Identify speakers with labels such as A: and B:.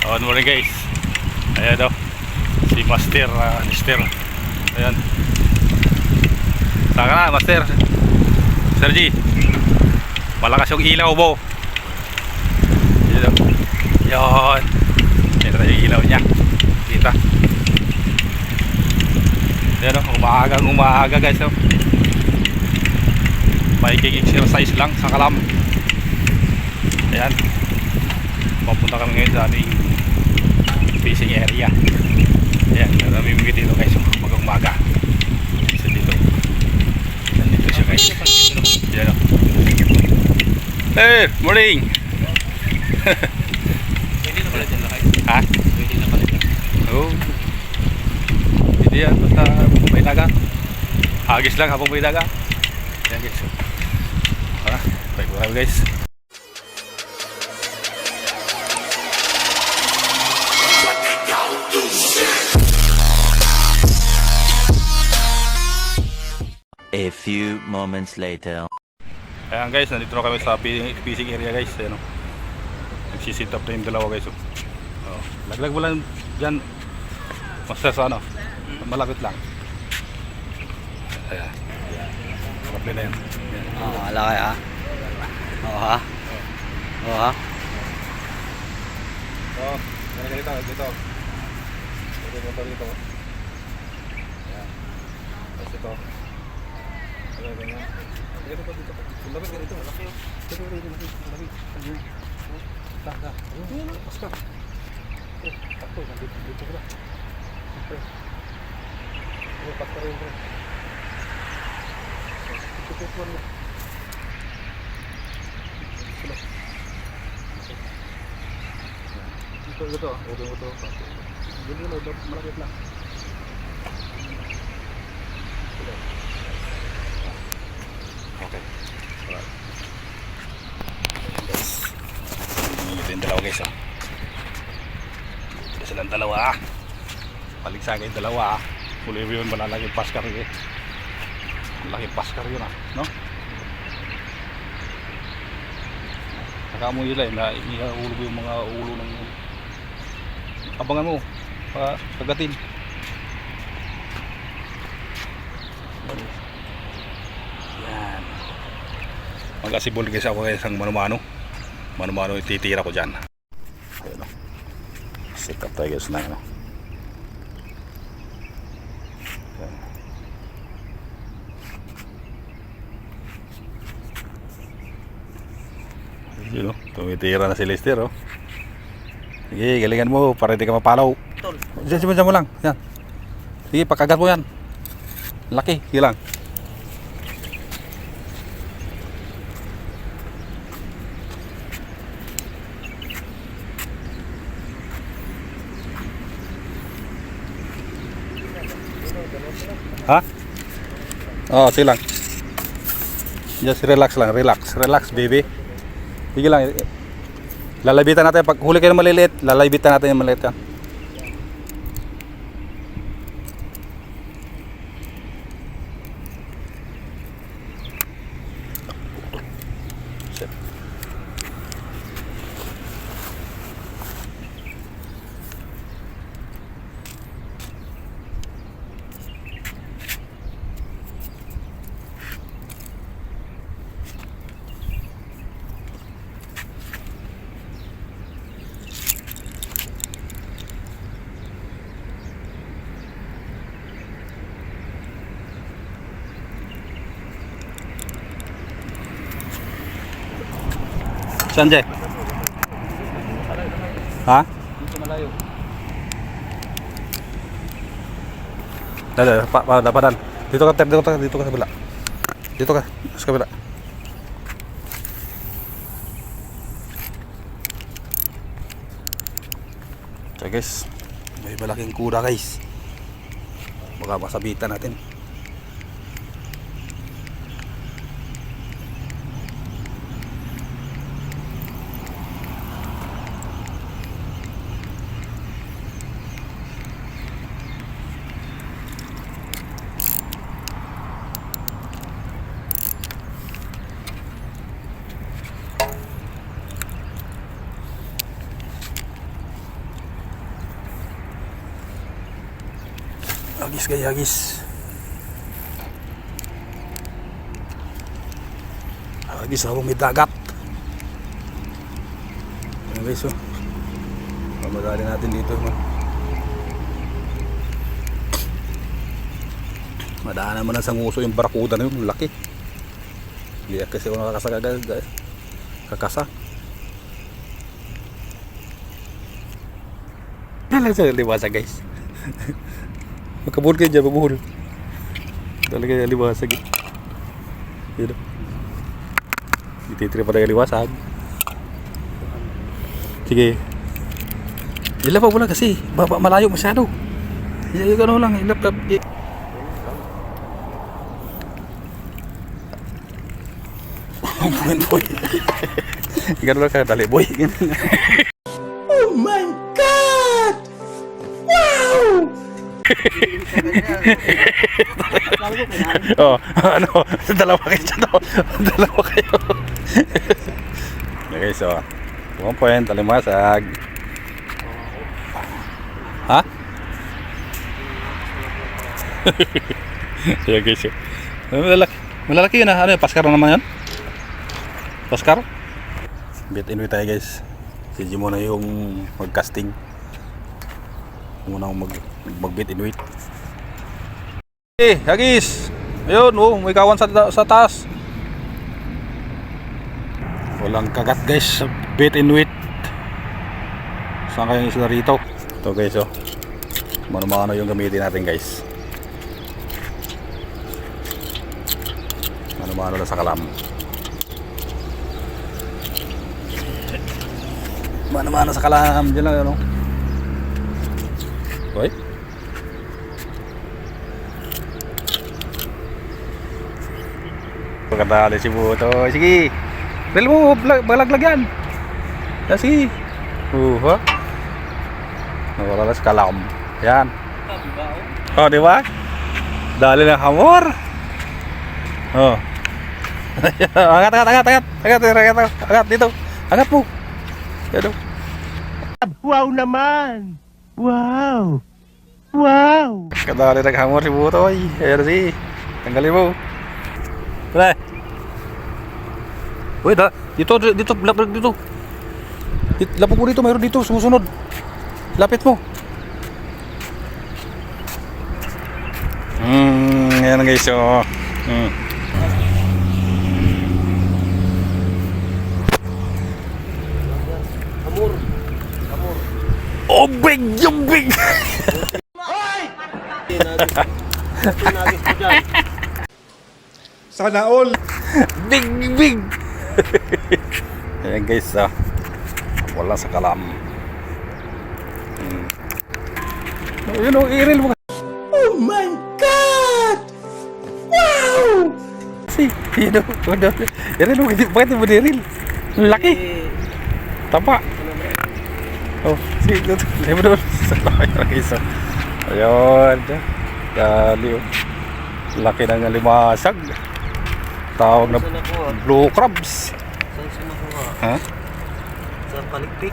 A: Good morning guys. Ayan o, si Master Mister. Ayan. Saan ka na Master? Sergi, malakas yung ilaw mo. Ayan o. Ayan. Ito na yung ilaw niya. Kita. Ayan o, umaga guys o. Maikik exercise lang sa Kalam. Ayan. Papunta kami ngayon sa aming fishing area. Ayan, namimigay dito guys umaga. So dito. Nandito siya guys. Ayan o. Hey, morning!
B: Pwede na pala dyan lakay.
A: Ha?
B: Pwede na pala dyan.
A: Oo. Hindi yan, basta may daga. Hagis lang habang may daga. Ayan guys. Tara, bye bye guys.
C: A few moments later.
A: Ayan guys, nandito na kami sa fishing area guys. Ayan o. Nagsisit up na yung dalawa guys o. Oh. Laglag mo lang dyan. Master sa ano? Malapit lang. Ayan. Malapit na yan. Ayan.
B: Oo, lakay ha. Oo ha. Oo ha.
A: Oh, ganito. Dito. Dito. Ayan. Tapos ito. Ayan, ganyan. Dito. Lamig ganito. Malaki o. Dito. Lamig. Ayan. Taka. Ayan. Paska. Takto. Dito ko na. Ayan. Paska rin ko. Ito mo. Ito. Dito. Malapit lang. Okay. Alright. Guys. Ito yung dalawa guys. Ito silang dalawa. Paligsaga yung dalawa. Huli yun malalaki paskar yun. Malaki paskar yun no? Nakamoy nila na ihulog yung mga ulo ng abangan mo kagatin. Yan. Mag-asibol guys ako guys ang mano-mano ititira ko dyan. Ayun o. Set up tayo guys na ano. Yun o, tumitira na si Lester o. Sige, galingan mo para hindi ka mapalaw. Diyan mo lang. Yan. Sige, pagkagat mo yan. Laki, sige lang. Ha? Oh, sige lang. Just relax lang, relax baby. Sige lang. Lalabitan natin pag huli kayo ng maliliit, lalabitan natin yung maliliit yan. Saan Jay? Ha?
B: Dito malayo.
A: Dapadan. Dito ka sa kabila. Dito ka sa kabila. So guys, may malaking kuda guys. Baka masabitan natin. Hagis guys, hagis. Hagis sa may dagat. Ayan guys, oh. Pamadali natin dito, no? Madaanan mo na sa nguso yung barakuda na yun, laki. Hindi kasi ako nakakasagagad guys. Kakasa. Talaga sa liwasa guys. Magkabuhol kayo dyan, mabuhol. Talaga yung liwasag. Yun o. Ititiri pa na yung liwasag. Sige. Ilap mo lang kasi. Malayo masyado. Yung ano lang, ilap. Bukan boy. Ganun lang ka, dali boy. Oh my God! Wow! Oh, ano? Dalawa kayo dyan. Dalawa kayo. Okay, so 1 point, talimasag. Ha? Yeah, guys. Malalaki yun, ano yun? Paskar na naman yun? Paskar? Bit in tayo guys. Sige muna yung mag-casting. Muna akong mag-bit in wait. Eh, hagis! Ayun, oh, may kawan sa taas. Walang kagat guys. Bit in wait. Saan kayong isla rito? Ito guys, oh. Mano-mano yung gamitin natin guys. Mano-mano lang sa kalam. Mano-mano sa kalam. Diyan lang, ano? Hoy. Pagkatali si Buto. Sige. Dali mo, balaglag yan. Sige. Ha? Nawala sa kalam. Yan. Oh, di ba? Dali ng hamor. Oh. Angat dito. Angat mo. Yan.
B: Wow naman! Wow! Wow!
A: Kadali naghamor si Butoy. Ayan si. Tanggalin mo. Pre. Uy, dito, lapit dito. Lapit mo dito, mayroon dito, sumusunod. Lapit mo. Ayan guys, oh. Oh, big, yung big.
B: Sana all!
A: Big, big. Ayan guys, ah. Wala sa kalam. Yun o, i-reel mo. Oh my God! Wow! Si, yun o, i-reel mo. Bakit mo i-reel? Laki. Tapa. Oh, si, lebo doon. Ayan guys, ah. Ayun. Dali o. Laki ng limasag. Tawag na blue crabs.
B: Saan siya nakuha?
A: Ha?
B: Sa palikpik?